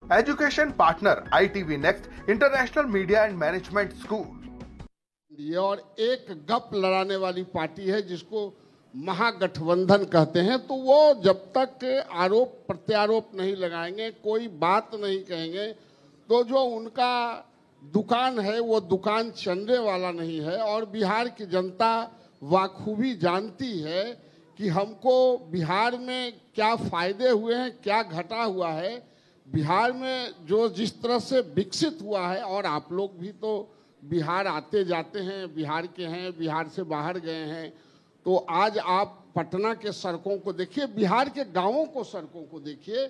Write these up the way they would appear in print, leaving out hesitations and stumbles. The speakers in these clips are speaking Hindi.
Education partner ITV next international media and management school. ये और एक गप लड़ाने वाली पार्टी है जिसको महागठबंधन कहते हैं, तो वो जब तक आरोप प्रत्यारोप नहीं लगाएंगे, कोई बात नहीं कहेंगे, तो जो उनका दुकान है वो दुकान चलने वाला नहीं है। और बिहार की जनता वाखूबी जानती है कि हमको बिहार में क्या फायदे हुए हैं, क्या घटा हुआ है। बिहार में जो जिस तरह से विकसित हुआ है, और आप लोग भी तो बिहार आते जाते हैं, बिहार के हैं, बिहार से बाहर गए हैं, तो आज आप पटना के सड़कों को देखिए, बिहार के गांवों को सड़कों को देखिए,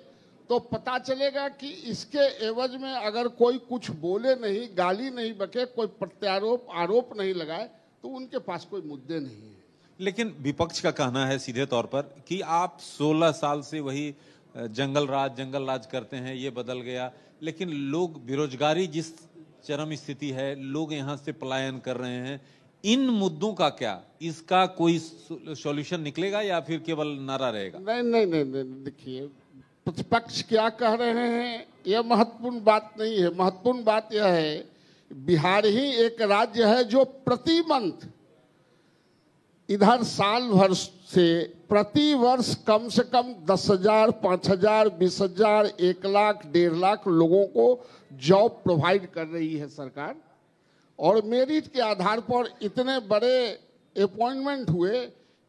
तो पता चलेगा कि इसके एवज में अगर कोई कुछ बोले नहीं, गाली नहीं बके, कोई प्रत्यारोप आरोप नहीं लगाए, तो उनके पास कोई मुद्दे नहीं है। लेकिन विपक्ष का कहना है सीधे तौर पर कि आप 16 साल से वही जंगल राज करते हैं, ये बदल गया, लेकिन लोग बेरोजगारी जिस चरम स्थिति है, लोग यहाँ से पलायन कर रहे हैं, इन मुद्दों का क्या, इसका कोई सॉल्यूशन निकलेगा या फिर केवल नारा रहेगा? नहीं, देखिए, प्रतिपक्ष क्या कह रहे हैं यह महत्वपूर्ण बात नहीं है। महत्वपूर्ण बात यह है, बिहार ही एक राज्य है जो प्रति मंथ इधर साल भर से प्रति वर्ष कम से कम 10,000, 5,000, 20,000, 1 लाख, 1.5 लाख लोगों को जॉब प्रोवाइड कर रही है सरकार। और मेरिट के आधार पर इतने बड़े अपॉइंटमेंट हुए,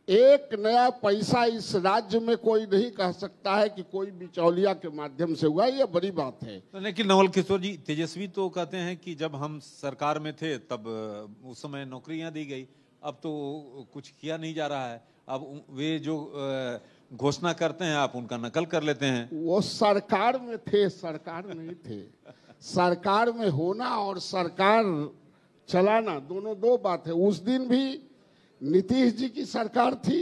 एक नया पैसा इस राज्य में कोई नहीं कह सकता है कि कोई बिचौलिया के माध्यम से हुआ, यह बड़ी बात है। लेकिन नवल किशोर जी, तेजस्वी तो कहते हैं कि जब हम सरकार में थे तब उस समय नौकरियां दी गई, अब तो कुछ किया नहीं जा रहा है। अब वे जो घोषणा करते हैं आप उनका नकल कर लेते हैं। वो सरकार में थे, सरकार नहीं थे। सरकार में होना और सरकार चलाना दोनों दो बात है। उस दिन भी नीतीश जी की सरकार थी,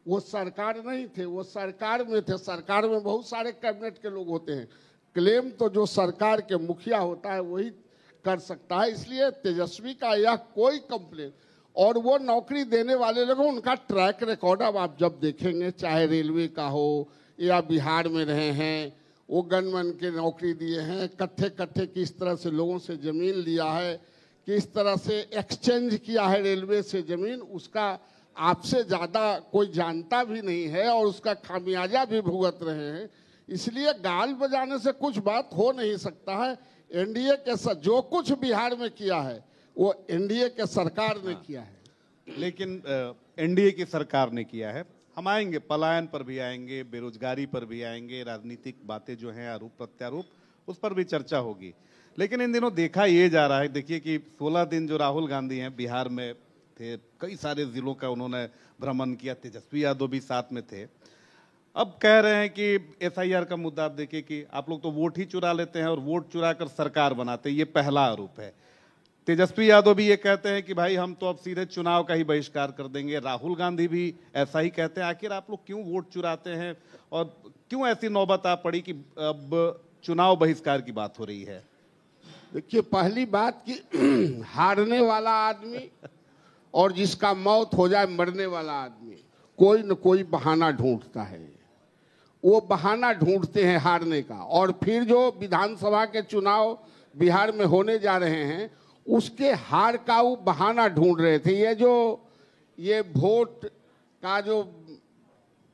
वो सरकार नहीं थे, वो सरकार में थे। सरकार में बहुत सारे कैबिनेट के लोग होते हैं, क्लेम तो जो सरकार के मुखिया होता है वही कर सकता है। इसलिए तेजस्वी का यह कोई कंप्लेन, और वो नौकरी देने वाले लोगों, उनका ट्रैक रिकॉर्ड अब आप जब देखेंगे, चाहे रेलवे का हो या बिहार में रहे हैं, वो गनमैन के नौकरी दिए हैं, कट्ठे किस तरह से लोगों से ज़मीन लिया है, किस तरह से एक्सचेंज किया है रेलवे से ज़मीन, उसका आपसे ज़्यादा कोई जानता भी नहीं है, और उसका खामियाजा भी भुगत रहे हैं। इसलिए गाल बजाने से कुछ बात हो नहीं सकता है। एनडीए के साथ जो कुछ बिहार में किया है वो एनडीए के सरकार ने किया है। लेकिन एनडीए की सरकार ने किया है। हम आएंगे, पलायन पर भी आएंगे, बेरोजगारी पर भी आएंगे, राजनीतिक बातें जो हैं, आरोप प्रत्यारोप, उस पर भी चर्चा होगी। लेकिन इन दिनों देखा ये जा रहा है, देखिए कि 16 दिन जो राहुल गांधी हैं बिहार में थे, कई सारे जिलों का उन्होंने भ्रमण किया, तेजस्वी यादव भी साथ में थे। अब कह रहे हैं कि SIR का मुद्दा आप देखिए कि आप लोग तो वोट ही चुरा लेते हैं और वोट चुरा कर सरकार बनाते हैं, ये पहला आरोप है। तेजस्वी यादव भी ये कहते हैं कि भाई हम तो अब सीधे चुनाव का ही बहिष्कार कर देंगे। राहुल गांधी भी ऐसा ही कहते हैं। आखिर आप लोग क्यों वोट चुराते हैं और क्यों ऐसी नौबत आ पड़ी कि अब चुनाव बहिष्कार की बात हो रही है? देखिए, पहली बात कि हारने वाला आदमी और जिसका मौत हो जाए मरने वाला आदमी कोई न कोई बहाना ढूंढता है। वो बहाना ढूंढते हैं हारने का, और फिर जो विधानसभा के चुनाव बिहार में होने जा रहे हैं उसके हार का वो बहाना ढूंढ रहे थे। ये वोट का जो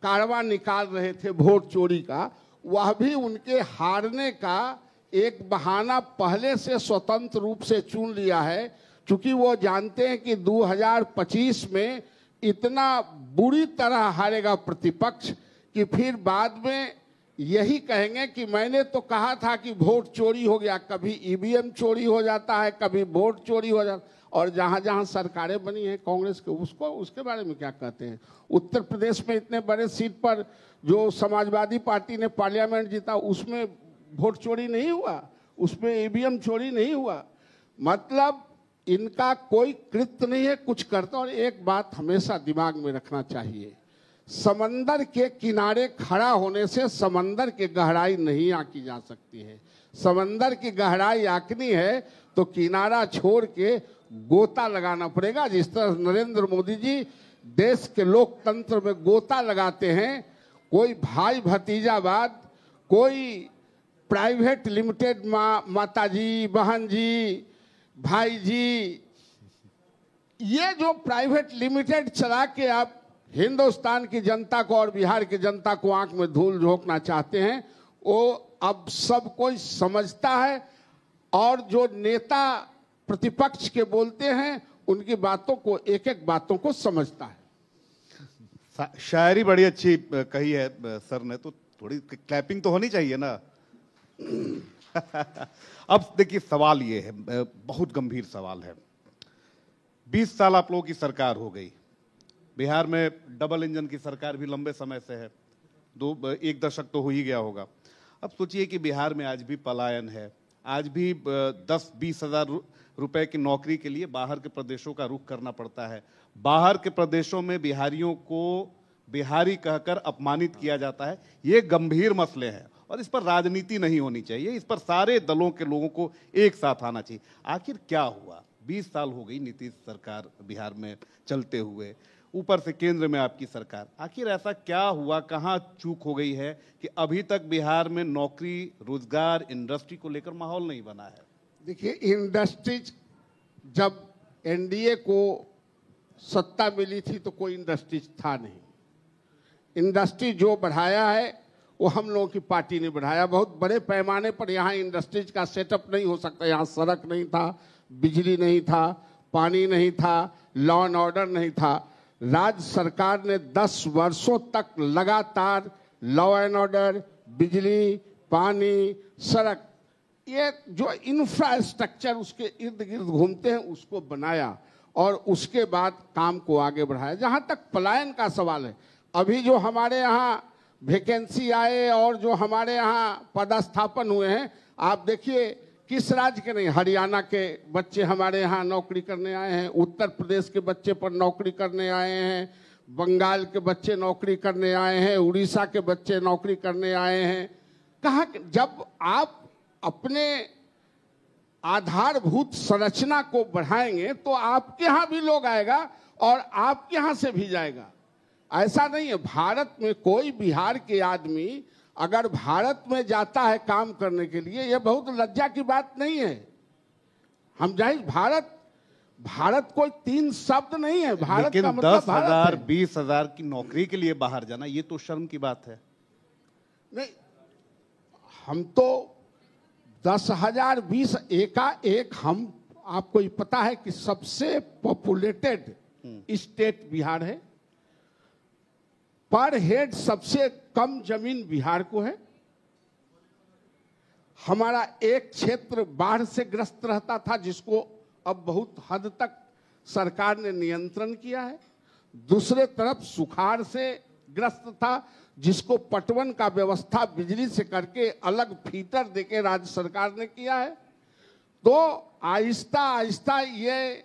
कारवा निकाल रहे थे, वोट चोरी का, वह भी उनके हारने का एक बहाना पहले से स्वतंत्र रूप से चुन लिया है, क्योंकि वो जानते हैं कि 2025 में इतना बुरी तरह हारेगा प्रतिपक्ष कि फिर बाद में यही कहेंगे कि मैंने तो कहा था कि वोट चोरी हो गया। कभी ईवीएम चोरी हो जाता है, कभी वोट चोरी हो जाता, और जहां जहां सरकारें बनी हैं कांग्रेस के, उसके बारे में क्या कहते हैं? उत्तर प्रदेश में इतने बड़े सीट पर जो समाजवादी पार्टी ने पार्लियामेंट जीता, उसमें वोट चोरी नहीं हुआ, उसमें ईवीएम चोरी नहीं हुआ। मतलब इनका कोई कृत्य नहीं है, कुछ करता। और एक बात हमेशा दिमाग में रखना चाहिए, समंदर के किनारे खड़ा होने से समंदर की गहराई नहीं आंकी जा सकती है। समंदर की गहराई आंकनी है तो किनारा छोड़ के गोता लगाना पड़ेगा। जिस तरह नरेंद्र मोदी जी देश के लोकतंत्र में गोता लगाते हैं, कोई भाई भतीजावाद, कोई प्राइवेट लिमिटेड माताजी, बहन जी, भाई जी, ये जो प्राइवेट लिमिटेड चला के आप हिंदुस्तान की जनता को और बिहार की जनता को आंख में धूल झोंकना चाहते हैं, वो अब सब कोई समझता है। और जो नेता प्रतिपक्ष के बोलते हैं उनकी बातों को, एक एक बातों को समझता है। शायरी बड़ी अच्छी कही है सर ने, तो थोड़ी क्लैपिंग तो होनी चाहिए ना। अब देखिए सवाल ये है, बहुत गंभीर सवाल है। 20 साल आप लोगों की सरकार हो गई, बिहार में डबल इंजन की सरकार भी लंबे समय से है, एक दशक तो हो ही गया होगा। अब सोचिए कि बिहार में आज भी पलायन है, आज भी 10-20 हजार रुपए की नौकरी के लिए बाहर के प्रदेशों का रुख करना पड़ता है। बाहर के प्रदेशों में बिहारियों को बिहारी कहकर अपमानित किया जाता है। ये गंभीर मसले हैं और इस पर राजनीति नहीं होनी चाहिए, इस पर सारे दलों के लोगों को एक साथ आना चाहिए। आखिर क्या हुआ? 20 साल हो गई नीतीश सरकार बिहार में चलते हुए, ऊपर से केंद्र में आपकी सरकार। आखिर ऐसा क्या हुआ, कहाँ चूक हो गई है कि अभी तक बिहार में नौकरी, रोजगार, इंडस्ट्री को लेकर माहौल नहीं बना है? देखिए, इंडस्ट्रीज जब एनडीए को सत्ता मिली थी तो कोई इंडस्ट्रीज था नहीं। इंडस्ट्री जो बढ़ाया है वो हम लोगों की पार्टी ने बढ़ाया। बहुत बड़े पैमाने पर यहाँ इंडस्ट्रीज का सेटअप नहीं हो सकता। यहाँ सड़क नहीं था, बिजली नहीं था, पानी नहीं था, लॉ एंड ऑर्डर नहीं था। राज्य सरकार ने 10 वर्षों तक लगातार लॉ एंड ऑर्डर, बिजली, पानी, सड़क, ये जो इंफ्रास्ट्रक्चर उसके इर्द गिर्द घूमते हैं उसको बनाया और उसके बाद काम को आगे बढ़ाया। जहाँ तक पलायन का सवाल है, अभी जो हमारे यहाँ वैकेंसी आए और जो हमारे यहाँ पदस्थापन हुए हैं, आप देखिए किस राज्य के नहीं, हरियाणा के बच्चे हमारे यहाँ नौकरी करने आए हैं, उत्तर प्रदेश के बच्चे पर नौकरी करने आए हैं, बंगाल के बच्चे नौकरी करने आए हैं, उड़ीसा के बच्चे नौकरी करने आए हैं। कहाँ, जब आप अपने आधारभूत संरचना को बढ़ाएंगे तो आपके यहाँ भी लोग आएगा और आपके यहाँ से भी जाएगा। ऐसा नहीं है, भारत में कोई बिहार के आदमी अगर भारत में जाता है काम करने के लिए, यह बहुत लज्जा की बात नहीं है। हम जाहिर, भारत कोई 3 शब्द नहीं है। भारत का मतलब 10,000 20,000 की नौकरी के लिए बाहर जाना, ये तो शर्म की बात है। नहीं, हम तो 10,000 20 एकाएक, हम, आपको ये पता है कि सबसे पॉपुलेटेड स्टेट बिहार है, पर हेड सबसे कम जमीन बिहार को है। हमारा एक क्षेत्र बाढ़ से ग्रस्त रहता था जिसको अब बहुत हद तक सरकार ने नियंत्रण किया है। दूसरे तरफ सुखाड़ से ग्रस्त था जिसको पटवन का व्यवस्था बिजली से करके अलग फीटर देके राज्य सरकार ने किया है। तो आहिस्ता आहिस्ता ये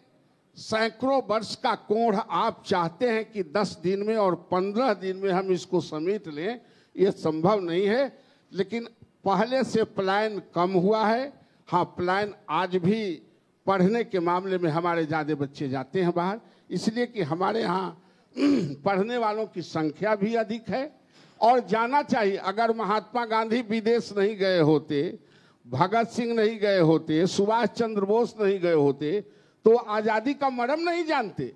सैकड़ों वर्ष का कोढ़ आप चाहते हैं कि 10 दिन में और 15 दिन में हम इसको समेट लें, ये संभव नहीं है। लेकिन पहले से पलायन कम हुआ है। हाँ, पलायन आज भी पढ़ने के मामले में हमारे ज़्यादा बच्चे जाते हैं बाहर, इसलिए कि हमारे यहाँ पढ़ने वालों की संख्या भी अधिक है और जाना चाहिए। अगर महात्मा गांधी विदेश नहीं गए होते, भगत सिंह नहीं गए होते, सुभाष चंद्र बोस नहीं गए होते, तो आज़ादी का मर्म नहीं जानते।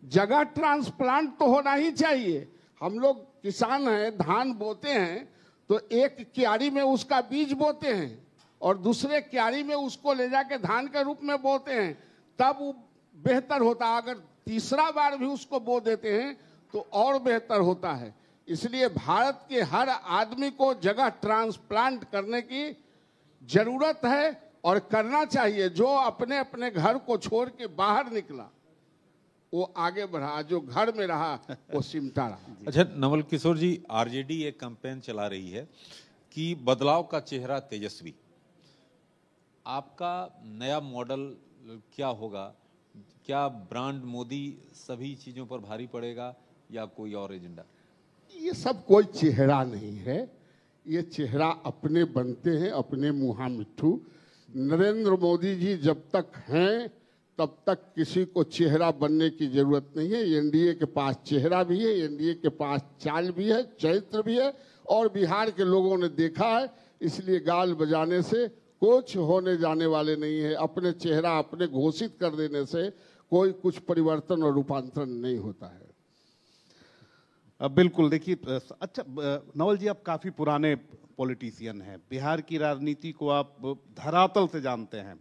जगह ट्रांसप्लांट तो होना ही चाहिए। हम लोग किसान हैं, धान बोते हैं तो एक क्यारी में उसका बीज बोते हैं और दूसरे क्यारी में उसको ले जाके धान के रूप में बोते हैं, तब वो बेहतर होता है। अगर तीसरा बार भी उसको बो देते हैं तो और बेहतर होता है। इसलिए भारत के हर आदमी को जगह ट्रांसप्लांट करने की जरूरत है और करना चाहिए। जो अपने अपने घर को छोड़ के बाहर निकला वो आगे बढ़ा, जो घर में रहा वो सिमटा रहा। अच्छा नवल किशोर जी, आरजेडी एक कैंपेन चला रही है कि बदलाव का चेहरा तेजस्वी। आपका नया मॉडल क्या होगा? क्या ब्रांड मोदी सभी चीजों पर भारी पड़ेगा या कोई और एजेंडा? ये सब कोई चेहरा नहीं है, ये चेहरा अपने बनते हैं, अपने मुहा मिट्ठू। नरेंद्र मोदी जी जब तक हैं तब तक किसी को चेहरा बनने की जरूरत नहीं है। एनडीए के पास चेहरा भी है, एनडीए के पास चाल भी है, चरित्र भी है और बिहार के लोगों ने देखा है इसलिए गाल बजाने से कुछ होने जाने वाले नहीं है। अपने चेहरा अपने घोषित कर देने से कोई कुछ परिवर्तन और रूपांतरण नहीं होता है। बिल्कुल, देखिए, अच्छा नवल जी, आप काफी पुराने पॉलिटिशियन हैं, बिहार की राजनीति को आप धरातल से जानते हैं।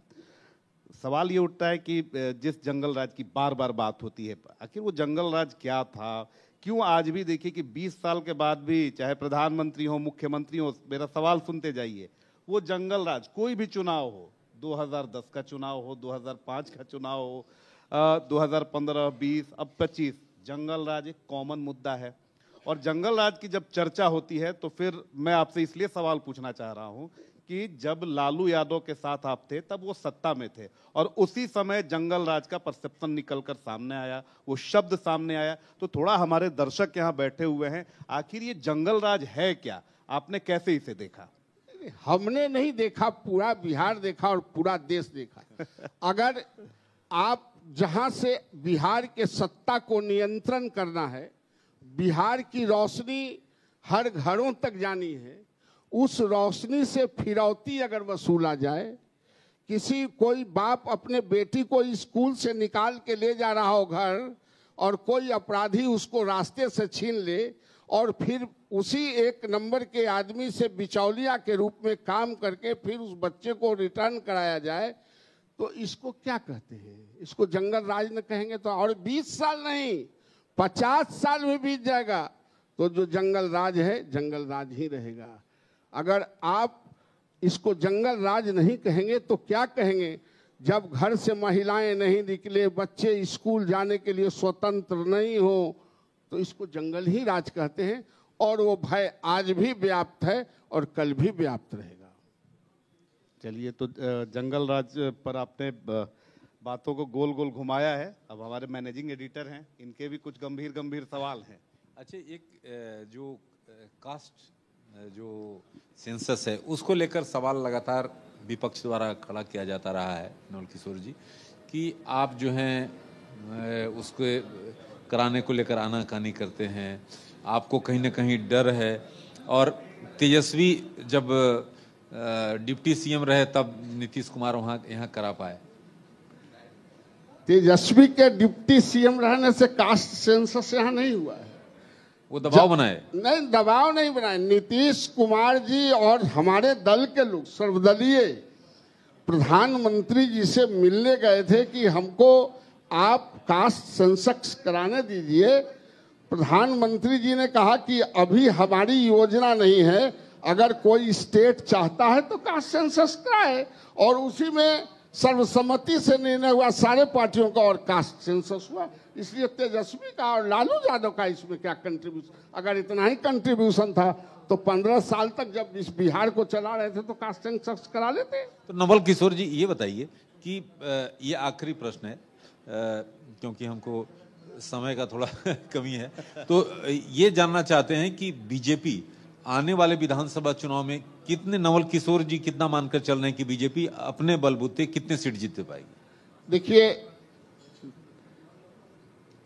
सवाल ये उठता है कि जिस जंगल राज की बार बार बात होती है, आखिर वो जंगल राज क्या था? क्यों आज भी देखिए कि 20 साल के बाद भी चाहे प्रधानमंत्री हो, मुख्यमंत्री हो, मेरा सवाल सुनते जाइए, वो जंगल राज, कोई भी चुनाव हो, 2010 का चुनाव हो, 2005 का चुनाव हो, 2015, 20, अब 25, जंगल राज एक कॉमन मुद्दा है। और जंगल राज की जब चर्चा होती है तो फिर मैं आपसे इसलिए सवाल पूछना चाह रहा हूं कि जब लालू यादव के साथ आप थे तब वो सत्ता में थे और उसी समय जंगल राज का परसेप्शन निकलकर सामने आया, वो शब्द सामने आया। तो थोड़ा हमारे दर्शक यहाँ बैठे हुए हैं, आखिर ये जंगल राज है क्या? आपने कैसे इसे देखा? हमने नहीं देखा, पूरा बिहार देखा और पूरा देश देखा। अगर आप जहां से बिहार के सत्ता को नियंत्रण करना है, बिहार की रोशनी हर घरों तक जानी है, उस रोशनी से फिरौती अगर वसूला जाए, किसी कोई बाप अपने बेटी को स्कूल से निकाल के ले जा रहा हो घर और कोई अपराधी उसको रास्ते से छीन ले और फिर उसी एक नंबर के आदमी से बिचौलिया के रूप में काम करके फिर उस बच्चे को रिटर्न कराया जाए, तो इसको क्या कहते हैं? इसको जंगल राज न कहेंगे तो? और 20 साल नहीं, 50 साल में बीत जाएगा तो जो जंगल राज है जंगल राज ही रहेगा। अगर आप इसको जंगल राज नहीं कहेंगे तो क्या कहेंगे? जब घर से महिलाएं नहीं निकले, बच्चे स्कूल जाने के लिए स्वतंत्र नहीं हो, तो इसको जंगल ही राज कहते हैं। और वो भय आज भी व्याप्त है और कल भी व्याप्त रहेगा। चलिए, तो जंगल राज पर आपने बातों को गोल गोल घुमाया है। अब हमारे मैनेजिंग एडिटर हैं, इनके भी कुछ गंभीर गंभीर सवाल हैं। अच्छा, एक जो कास्ट जो सेंसस है उसको लेकर सवाल लगातार विपक्ष द्वारा खड़ा किया जाता रहा है नवल किशोर जी, कि आप जो हैं उसको कराने को लेकर आनाकानी करते हैं, आपको कहीं ना कहीं डर है। और तेजस्वी जब डिप्टी सीएम रहे तब नीतीश कुमार वहाँ यहाँ करा पाए। तेजस्वी के डिप्टी सीएम रहने से कास्ट सेंसस यहाँ नहीं हुआ है। वो दबाव बनाए? नहीं, दबाव नहीं बनाए। नीतीश कुमार जी और हमारे दल के लोग सर्वदलीय प्रधानमंत्री जी से मिलने गए थे कि हमको आप कास्ट सेंसस कराने दीजिए। प्रधानमंत्री जी ने कहा कि अभी हमारी योजना नहीं है, अगर कोई स्टेट चाहता है तो कास्ट सेंसस कराए, और उसी में सर्वसम्मति से निर्णय हुआ सारे पार्टियों का और कास्ट सेंसस हुआ। इसलिए तेजस्वी का और लालू यादव का इसमें क्या कंट्रीब्यूशन? अगर इतना ही कंट्रीब्यूशन था तो 15 साल तक जब इस बिहार को चला रहे थे तो कास्ट सेंसस करा लेते। तो नवल किशोर जी ये बताइए कि ये आखिरी प्रश्न है क्योंकि हमको समय का थोड़ा कमी है, तो ये जानना चाहते हैं कि बीजेपी आने वाले विधानसभा चुनाव में कितने, नवल किशोर जी कितना मानकर चल रहे हैं कि बीजेपी अपने बलबूते कितने सीट जीत पाएगी? देखिए,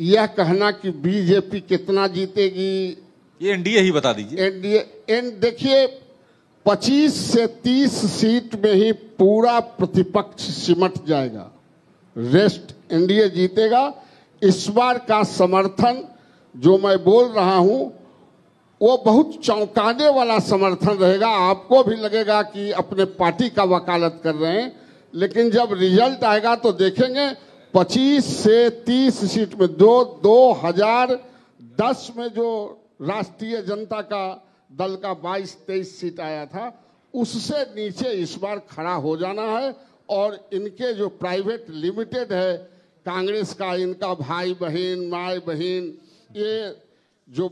यह कहना कि बीजेपी कितना जीतेगी, ये एनडीए ही बता दीजिए। एनडीए देखिए 25 से 30 सीट में ही पूरा प्रतिपक्ष सिमट जाएगा, रेस्ट एनडीए जीतेगा। इस बार का समर्थन जो मैं बोल रहा हूं वो बहुत चौंकाने वाला समर्थन रहेगा। आपको भी लगेगा कि अपने पार्टी का वकालत कर रहे हैं, लेकिन जब रिजल्ट आएगा तो देखेंगे 25 से 30 सीट में 2010 में जो राष्ट्रीय जनता का दल का 22-23 सीट आया था उससे नीचे इस बार खड़ा हो जाना है। और इनके जो प्राइवेट लिमिटेड है कांग्रेस का, इनका भाई बहन माए बहन, ये जो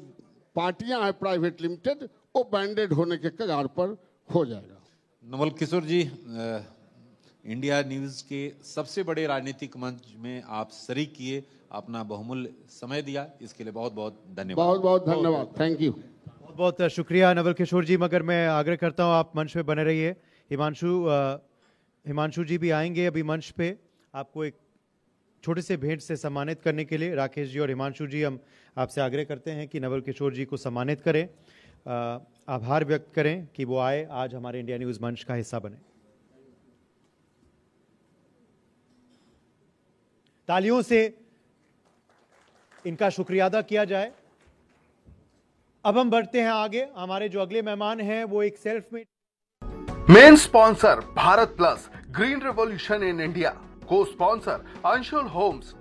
पार्टियां हैं प्राइवेट लिमिटेड, वो बैंडेड होने के कगार पर हो जाएगा। नवल किशोर जी, इंडिया न्यूज के सबसे बड़े राजनीतिक मंच में आप शरीक किए, अपना बहुमूल्य समय दिया, इसके लिए बहुत बहुत धन्यवाद। बहुत बहुत धन्यवाद, थैंक यू। बहुत बहुत शुक्रिया नवल किशोर जी। मगर मैं आग्रह करता हूं आप मंच पे बने रहिए। हिमांशु जी भी आएंगे अभी मंच पे, आपको एक छोटे से भेंट से सम्मानित करने के लिए। राकेश जी और हिमांशु जी, हम आपसे आग्रह करते हैं कि नवल किशोर जी को सम्मानित करें। आभार व्यक्त करें कि वो आए, आज हमारे इंडिया न्यूज़ मंच का हिस्सा बने। तालियों से इनका शुक्रिया अदा किया जाए। अब हम बढ़ते हैं आगे। हमारे जो अगले मेहमान हैं वो एक self made main sponsor Bharat plus, green revolution in India. को स्पॉन्सर अंशुल होम्स।